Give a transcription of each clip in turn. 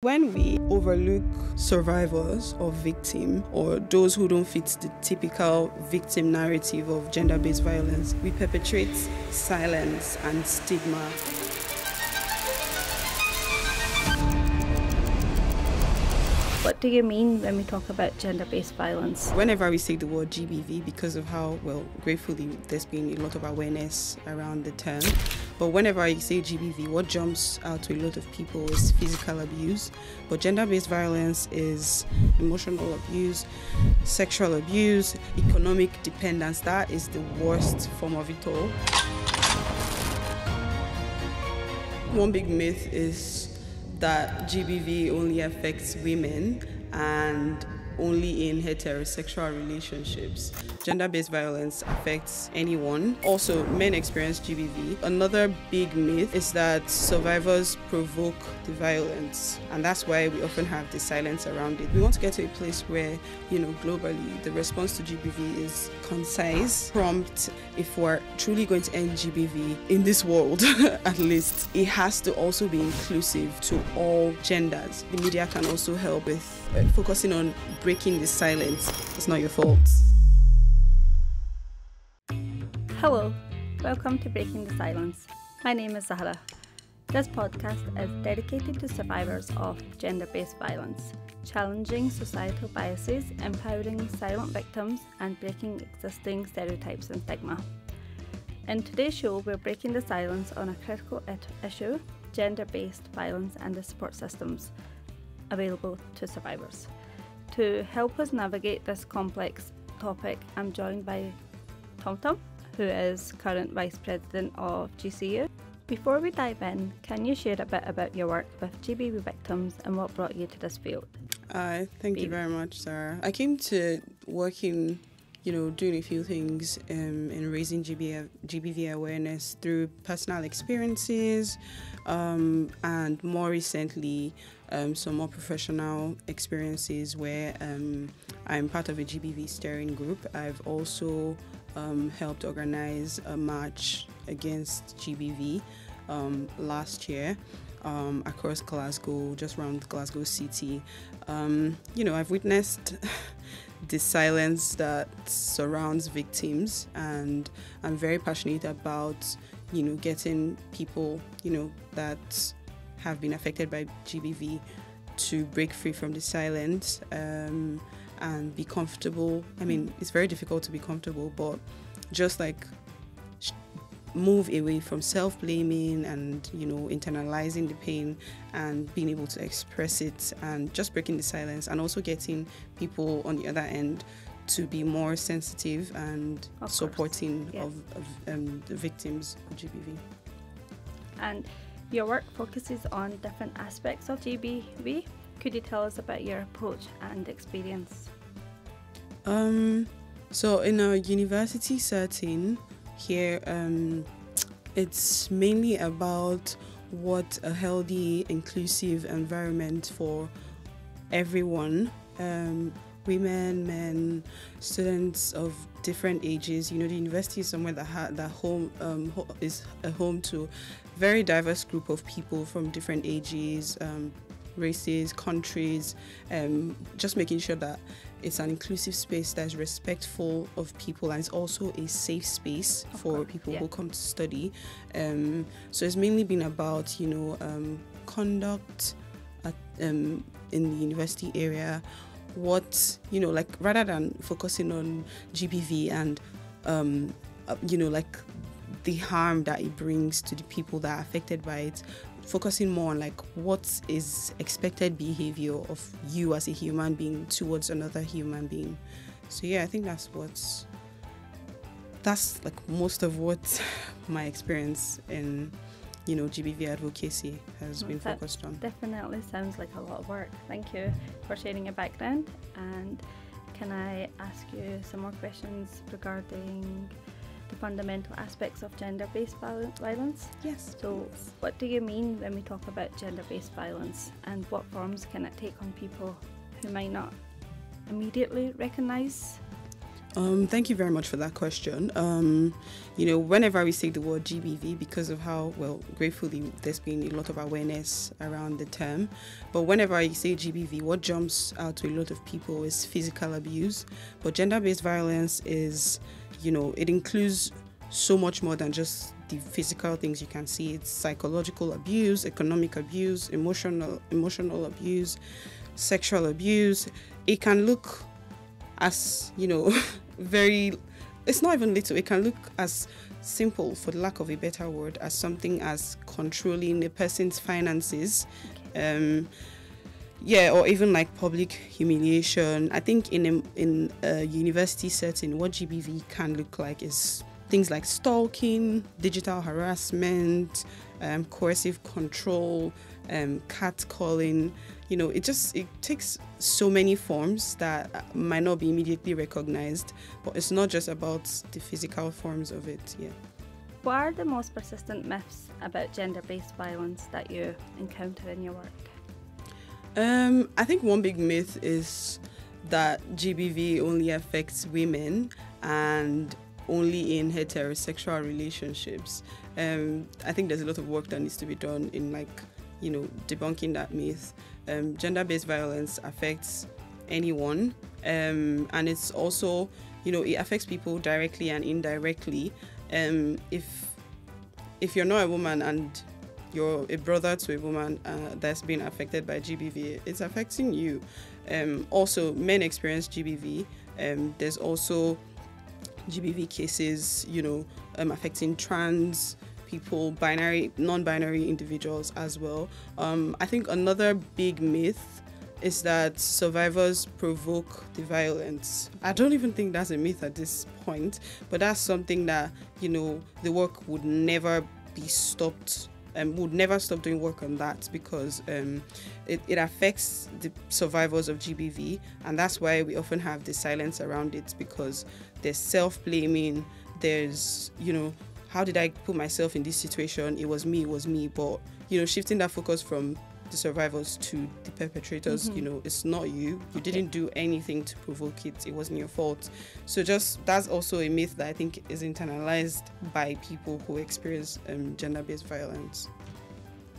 When we overlook survivors or victim or those who don't fit the typical victim narrative of gender-based violence, we perpetrate silence and stigma. What do you mean when we talk about gender-based violence? Whenever we say the word GBV, because of how, gratefully, there's been a lot of awareness around the term, but whenever I say GBV, what jumps out to a lot of people is physical abuse. But gender-based violence is emotional abuse, sexual abuse, economic dependence. That is the worst form of it all. One big myth is that GBV only affects women and only in heterosexual relationships. Gender-based violence affects anyone. Also, men experience GBV. Another big myth is that survivors provoke the violence, and that's why we often have the silence around it. We want to get to a place where, globally, the response to GBV is concise, prompt. If we're truly going to end GBV in this world, at least, it has to also be inclusive to all genders. The media can also help with focusing on breaking the silence. It's not your fault. Hello, welcome to Breaking the Silence. My name is Zahra. This podcast is dedicated to survivors of gender-based violence, challenging societal biases, empowering silent victims, and breaking existing stereotypes and stigma. In today's show, we're breaking the silence on a critical issue, gender-based violence and the support systems available to survivors. To help us navigate this complex topic, I'm joined by TomTom, who is current Vice President of GCU. Before we dive in, can you share a bit about your work with GBV victims and what brought you to this field? Thank you very much, Sarah. I came to working, doing a few things in raising GBV awareness through personal experiences and more recently some more professional experiences where I'm part of a GBV steering group. I've also helped organize a march against GBV last year across Glasgow, just around Glasgow city. I've witnessed the silence that surrounds victims, and I'm very passionate about getting people that have been affected by GBV to break free from the silence and be comfortable. I mean, it's very difficult to be comfortable, but just move away from self-blaming and internalizing the pain and being able to express it and just breaking the silence, and also getting people on the other end to be more sensitive and supporting of the victims of GBV. And your work focuses on different aspects of GBV. Could you tell us about your approach and experience? So in a university setting here, it's mainly about what a healthy, inclusive environment for everyone, women, men, students of different ages. The university is somewhere that home is a home to very diverse group of people from different ages, races, countries, just making sure that it's an inclusive space that is respectful of people, and it's also a safe space for people who come to study. So it's mainly been about, conduct in the university area, rather than focusing on GBV and, the harm that it brings to the people that are affected by it, focusing more on what is expected behavior of you as a human being towards another human being. So I think that's most of what my experience in GBV advocacy has been focused on. Definitely sounds like a lot of work. Thank you for sharing your background. And can I ask you some more questions regarding the fundamental aspects of gender-based violence? Yes. So what do you mean when we talk about gender-based violence, and what forms can it take on people who might not immediately recognise Thank you very much for that question. Whenever we say the word GBV, because of how, well, gratefully, there's been a lot of awareness around the term. But whenever I say GBV, what jumps out to a lot of people is physical abuse. But gender-based violence is, it includes so much more than just the physical things you can see. It's psychological abuse, economic abuse, emotional abuse, sexual abuse. It can look as, it's not even little. It can look as simple, for the lack of a better word, as something as controlling a person's finances, or even like public humiliation. I think in a university setting, what GBV can look like is things like stalking, digital harassment, coercive control, catcalling. It takes so many forms that might not be immediately recognized, but it's not just about the physical forms of it. Yeah. What are the most persistent myths about gender-based violence that you encounter in your work? I think one big myth is that GBV only affects women and only in heterosexual relationships. I think there's a lot of work that needs to be done in debunking that myth. Gender-based violence affects anyone, and it's also, it affects people directly and indirectly. If you're not a woman and you're a brother to a woman that's been affected by GBV, it's affecting you. Also, men experience GBV. There's also GBV cases, affecting trans people, non-binary individuals as well. I think another big myth is that survivors provoke the violence. I don't even think that's a myth at this point, but that's something that, the work would never be stopped. Would never stop doing work on that, because it affects the survivors of GBV, and that's why we often have the silence around it, because there's self-blaming, there's, how did I put myself in this situation? It was me. But, shifting that focus from the survivors to the perpetrators, it's not you. You didn't do anything to provoke it. It wasn't your fault. So that's also a myth that I think is internalized by people who experience gender-based violence.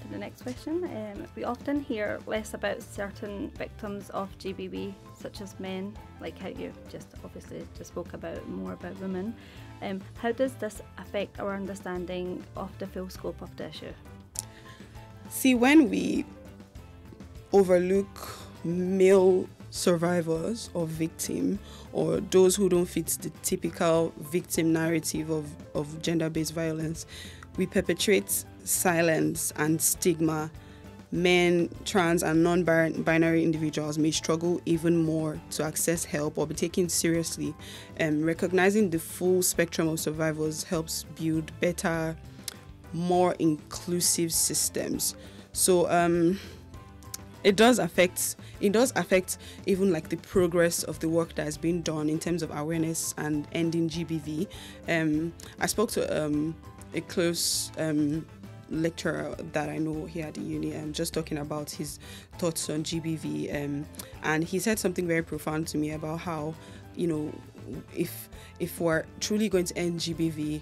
To the next question, we often hear less about certain victims of GBV, such as men, like how you just spoke about, more about women. How does this affect our understanding of the full scope of the issue? See, when we overlook male survivors or victim, or those who don't fit the typical victim narrative of gender-based violence, we perpetuate silence and stigma. Men, trans and non-binary individuals may struggle even more to access help or be taken seriously. Recognizing the full spectrum of survivors helps build better, more inclusive systems. So it does affect even like the progress of the work that has been done in terms of awareness and ending GBV. I spoke to a close lecturer that I know here at the uni, just talking about his thoughts on GBV, and he said something very profound to me about how, if we're truly going to end GBV,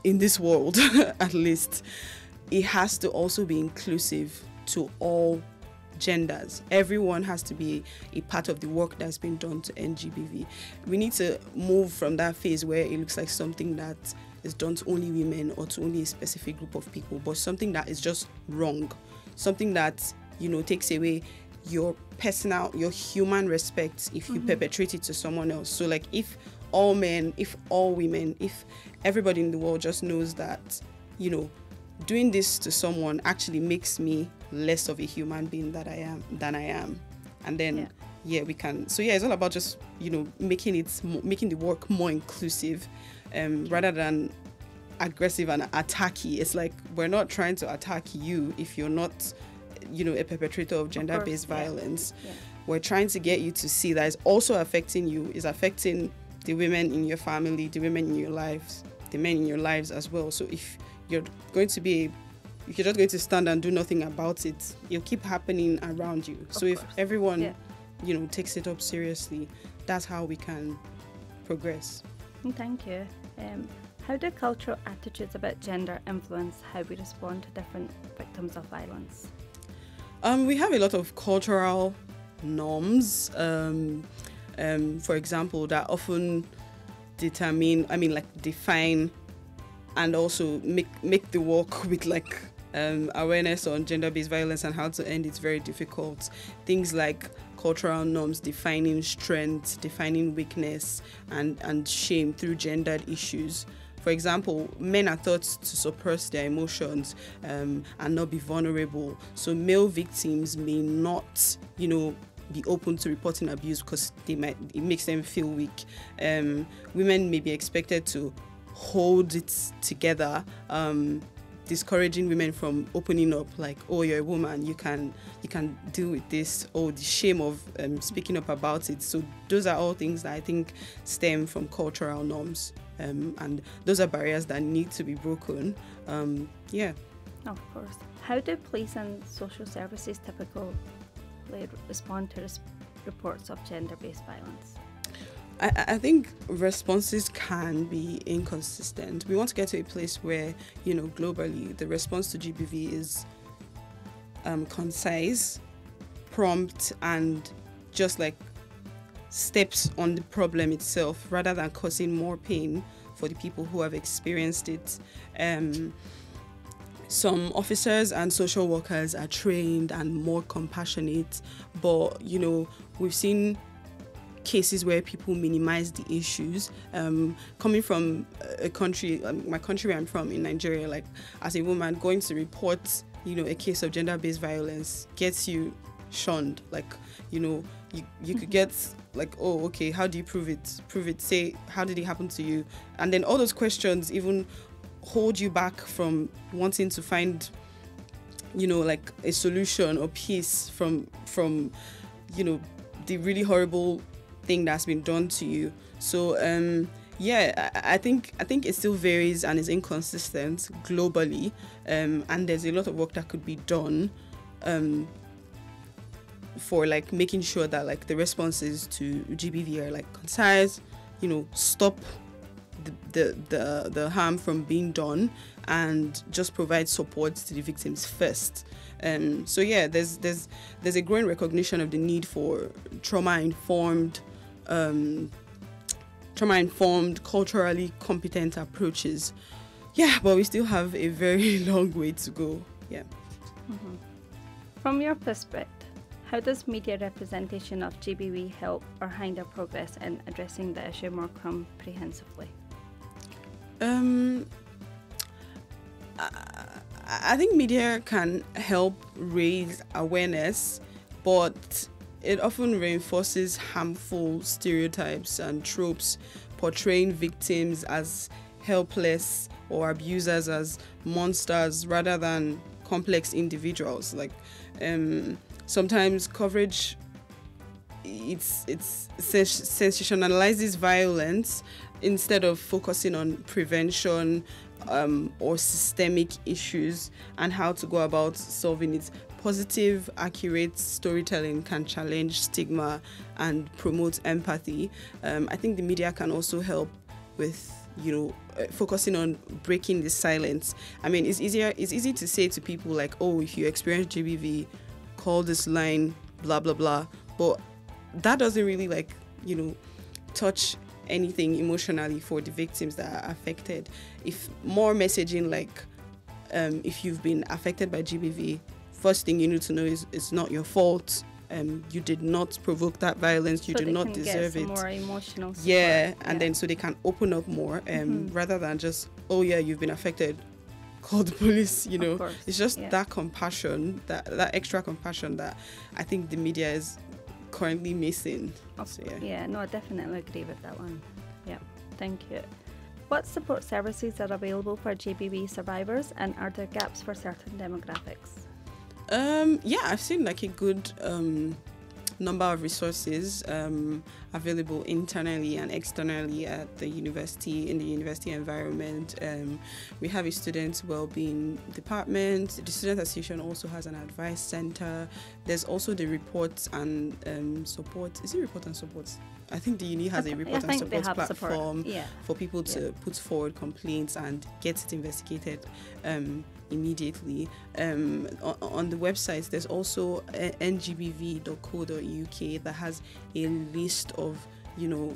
in this world at least, it has to also be inclusive to all genders. Everyone has to be a part of the work that's been done to end GBV. We need to move from that phase where it looks like something that is done to only women or to only a specific group of people, but something that is just wrong, something that takes away your human respect if you perpetrate it to someone else. So like, if all men, if all women, if everybody in the world just knows that doing this to someone actually makes me less of a human being than I am, and then we can. So it's all about just making the work more inclusive, rather than aggressive and attacky. It's like, we're not trying to attack you if you're not a perpetrator of gender-based violence. We're trying to get you to see that it's also affecting you, is affecting the women in your family, the women in your lives, the men in your lives as well. So if you're just going to stand and do nothing about it, it'll keep happening around you. So if everyone takes it up seriously, that's how we can progress. Thank you. How do cultural attitudes about gender influence how we respond to different victims of violence? We have a lot of cultural norms, for example, that often define and also make the work with awareness on gender-based violence and how to end it very difficult. Things like cultural norms defining strength, defining weakness, and shame through gendered issues. For example, men are taught to suppress their emotions and not be vulnerable. So male victims may not, be open to reporting abuse because it makes them feel weak. Women may be expected to hold it together, discouraging women from opening up, like, oh, you're a woman, you can deal with this, or the shame of speaking up about it. So those are all things that I think stem from cultural norms, and those are barriers that need to be broken. Of course. How do police and social services typically respond to reports of gender-based violence? I think responses can be inconsistent. We want to get to a place where, globally, the response to GBV is concise, prompt, and just steps on the problem itself rather than causing more pain for the people who have experienced it. Some officers and social workers are trained and more compassionate, but, we've seen cases where people minimize the issues. Coming from a country, my country where I'm from in Nigeria, as a woman, going to report, a case of gender-based violence gets you shunned. You could get oh, okay, how do you prove it? Say, how did it happen to you? And then all those questions even hold you back from wanting to find, a solution or peace from the really horrible thing that's been done to you. So I think it still varies and is inconsistent globally, and there's a lot of work that could be done for making sure that the responses to GBV are concise, stop the harm from being done, and just provide support to the victims first. There's a growing recognition of the need for trauma-informed, culturally competent approaches. But we still have a very long way to go. Mm-hmm. From your perspective, how does media representation of GBV help or hinder progress in addressing the issue more comprehensively? I think media can help raise awareness, but it often reinforces harmful stereotypes and tropes, portraying victims as helpless or abusers as monsters rather than complex individuals. Sometimes coverage sensationalizes violence instead of focusing on prevention or systemic issues and how to go about solving it. Positive, accurate storytelling can challenge stigma and promote empathy. I think the media can also help with focusing on breaking the silence. It's easy to say to people oh, if you experience GBV, call this line, blah blah blah, but that doesn't really touch anything emotionally for the victims that are affected. If more messaging if you've been affected by GBV, first thing you need to know is it's not your fault. You did not provoke that violence. You did not deserve it. More emotional support. Then so they can open up more, rather than just, oh yeah, you've been affected, call the police. It's just that compassion, that extra compassion that I think the media is currently missing. So, I definitely agree with that one. Thank you. What support services are available for GBV survivors, and are there gaps for certain demographics? I've seen a good number of resources available internally and externally at the university, in the university environment. We have a student well-being department. The Student Association also has an advice center. There's also the reports and support. Is it report and support? I think the uni has a report and support platform for people to put forward complaints and get it investigated immediately. On the website, there's also ngbv.co.uk that has a list of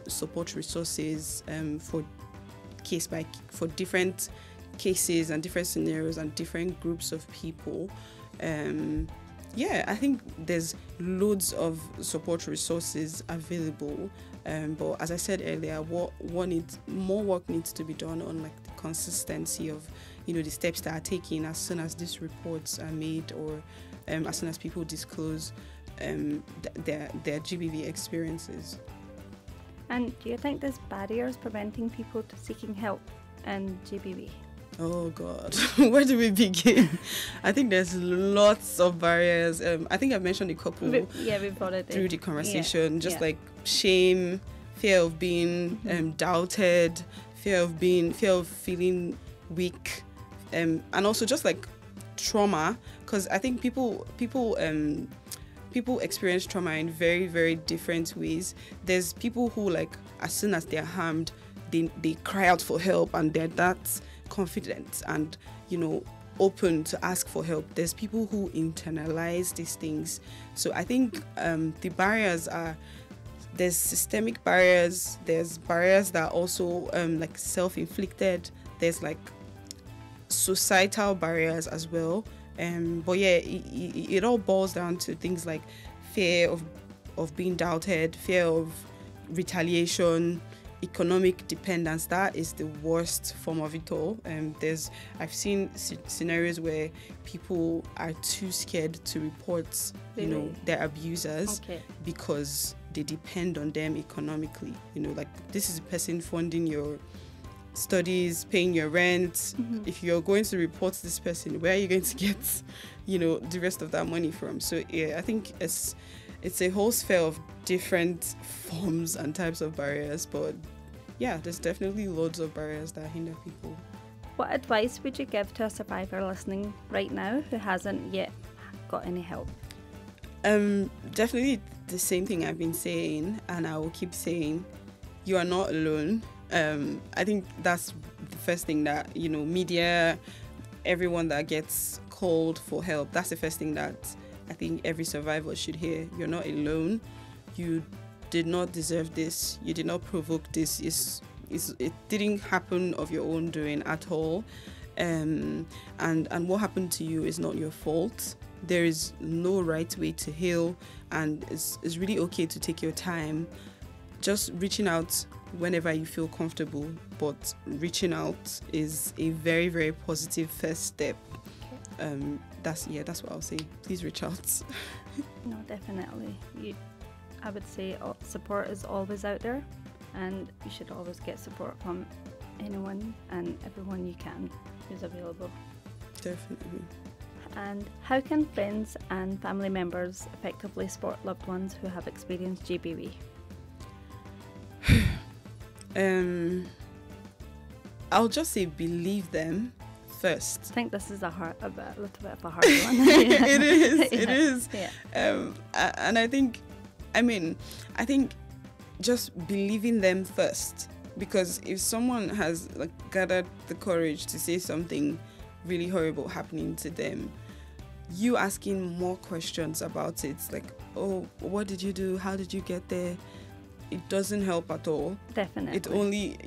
support resources for different cases and different scenarios and different groups of people. I think there's loads of support resources available, but as I said earlier, more work needs to be done on like the consistency of the steps that are taken as soon as these reports are made, or as soon as people disclose their GBV experiences. And do you think there's barriers preventing people to seeking help in GBV? Oh God, where do we begin? I think there's lots of barriers. I think I've mentioned a couple. We've got it through the conversation. Like shame, fear of being doubted, fear of feeling weak, and also just like trauma. Because I think people experience trauma in very, very different ways. There's people who, like, as soon as they're harmed, they cry out for help, and they're that confident and open to ask for help. There's people who internalize these things. So I think the barriers there's systemic barriers, there's barriers that are also like self-inflicted, there's like societal barriers as well. But it all boils down to things like fear of being doubted, fear of retaliation, economic dependence. That is the worst form of it all. I've seen scenarios where people are too scared to report their abusers because they depend on them economically. Like, this is a person funding your studies, paying your rent. If you're going to report this person, where are you going to get the rest of that money from? So I think it's a whole sphere of different forms and types of barriers, but there's definitely loads of barriers that hinder people. What advice would you give to a survivor listening right now who hasn't yet got any help? Definitely the same thing I've been saying, and I will keep saying, you are not alone. I think that's the first thing that media, everyone that gets called for help, that's the first thing that I think every survivor should hear. You're not alone. You did not deserve this. You did not provoke this. It didn't happen of your own doing at all. And what happened to you is not your fault. There is no right way to heal, and it's really okay to take your time. Just reaching out whenever you feel comfortable, but reaching out is a very, very positive first step. That's what I'll say. Please reach out. No, definitely. I would say support is always out there, and you should always get support from anyone and everyone you can who's available. Definitely. And how can friends and family members effectively support loved ones who have experienced GBV? I'll just say believe them first. I think this is a little bit of a hard one. It is. Yeah. And I think just believing them first, because if someone has gathered the courage to say something really horrible happening to them, you asking more questions about it, like, oh, what did you do? How did you get there? It doesn't help at all. Definitely. It only,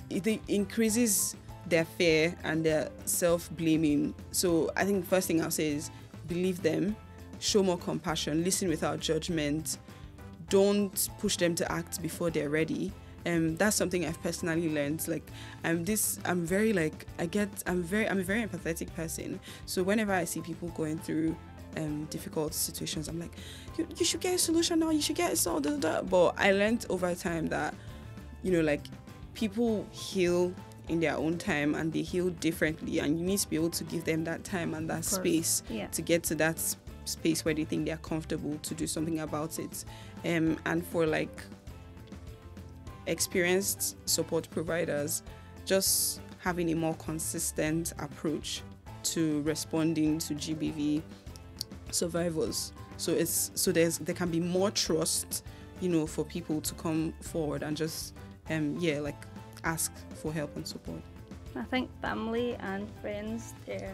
it increases their fear and their self-blaming. So I think the first thing I'll say is believe them, show more compassion, listen without judgment, don't push them to act before they're ready. That's something I've personally learned. I'm a very empathetic person. So whenever I see people going through difficult situations, I'm like, you should get a solution now, you should get it solved. But I learned over time that, people heal in their own time and they heal differently, and you need to be able to give them that time and that space to get to that space where they think they're comfortable to do something about it. And for like experienced support providers, just having a more consistent approach to responding to GBV survivors. So there can be more trust, for people to come forward and just ask for help and support. I think family and friends, if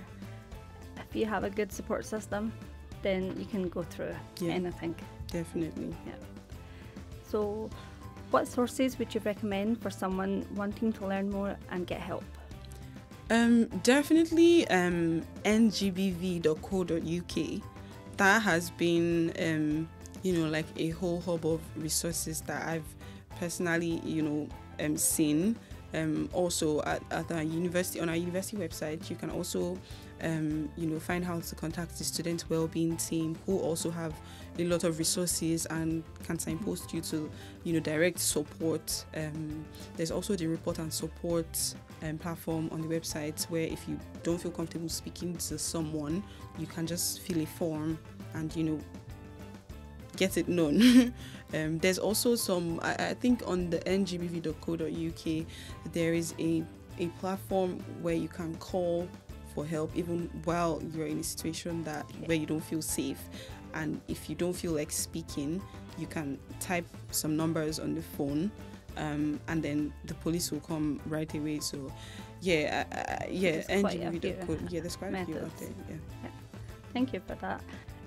you have a good support system, then you can go through anything. Definitely. Yeah. So what sources would you recommend for someone wanting to learn more and get help? Definitely ngbv.co.uk. That has been like a whole hub of resources that I've personally seen. Also at our university, on our university website, you can also find how to contact the student wellbeing team, who also have a lot of resources and can signpost you to direct support. There's also the report and support platform on the website, where if you don't feel comfortable speaking to someone, you can just fill a form and get it known. There's also some, I think on the ngbv.co.uk there is a platform where you can call for help even while you're in a situation where you don't feel safe, and if you don't feel like speaking, you can type some numbers on the phone, and then the police will come right away. So ngbv.co. There's quite a few out there. Yeah. Thank you for that.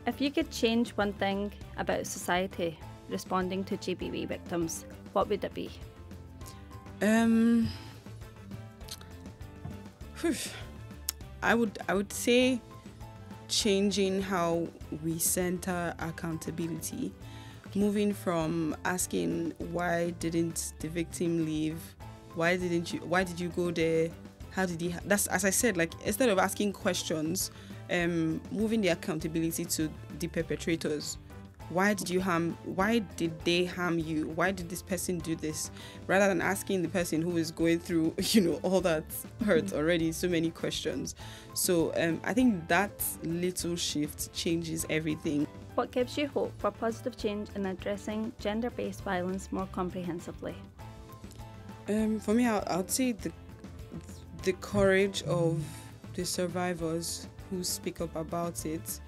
If you could change one thing about society responding to GBV victims, what would it be? I would say changing how we center accountability, moving from asking why didn't the victim leave, why did you go there, how did he that's, as I said, like, instead of asking questions, moving the accountability to the perpetrators. Why did they harm you? Why did this person do this? Rather than asking the person who is going through, all that hurt already, so many questions. So I think that little shift changes everything. What gives you hope for positive change in addressing gender-based violence more comprehensively? For me, I'd say the courage of the survivors who speak up about it.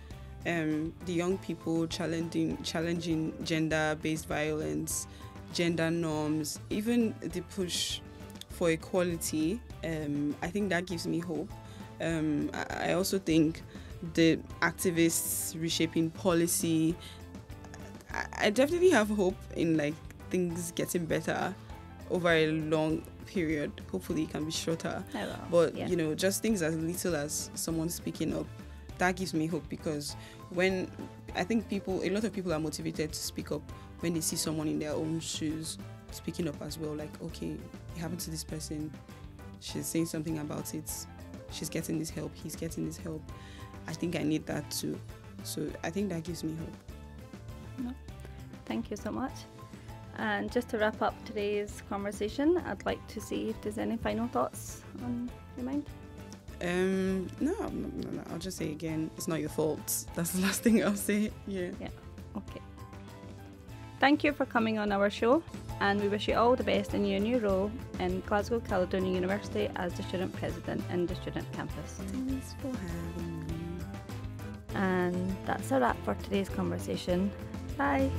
The young people challenging gender-based violence, gender norms, even the push for equality. I think that gives me hope. I also think the activists reshaping policy. I definitely have hope in like things getting better over a long period. Hopefully it can be shorter. But just things as little as someone speaking up, that gives me hope, because when I think a lot of people are motivated to speak up when they see someone in their own shoes speaking up as well. Like, okay, it happened to this person, she's saying something about it, she's getting this help, he's getting this help. I think I need that too. So I think that gives me hope. Thank you so much. And just to wrap up today's conversation, I'd like to see if there's any final thoughts on your mind. No, I'll just say again, it's not your fault. That's the last thing I'll say. Yeah. Okay. Thank you for coming on our show, and we wish you all the best in your new role in Glasgow Caledonian University as the student president in the student campus. Thanks for having me. And that's a wrap for today's conversation. Bye.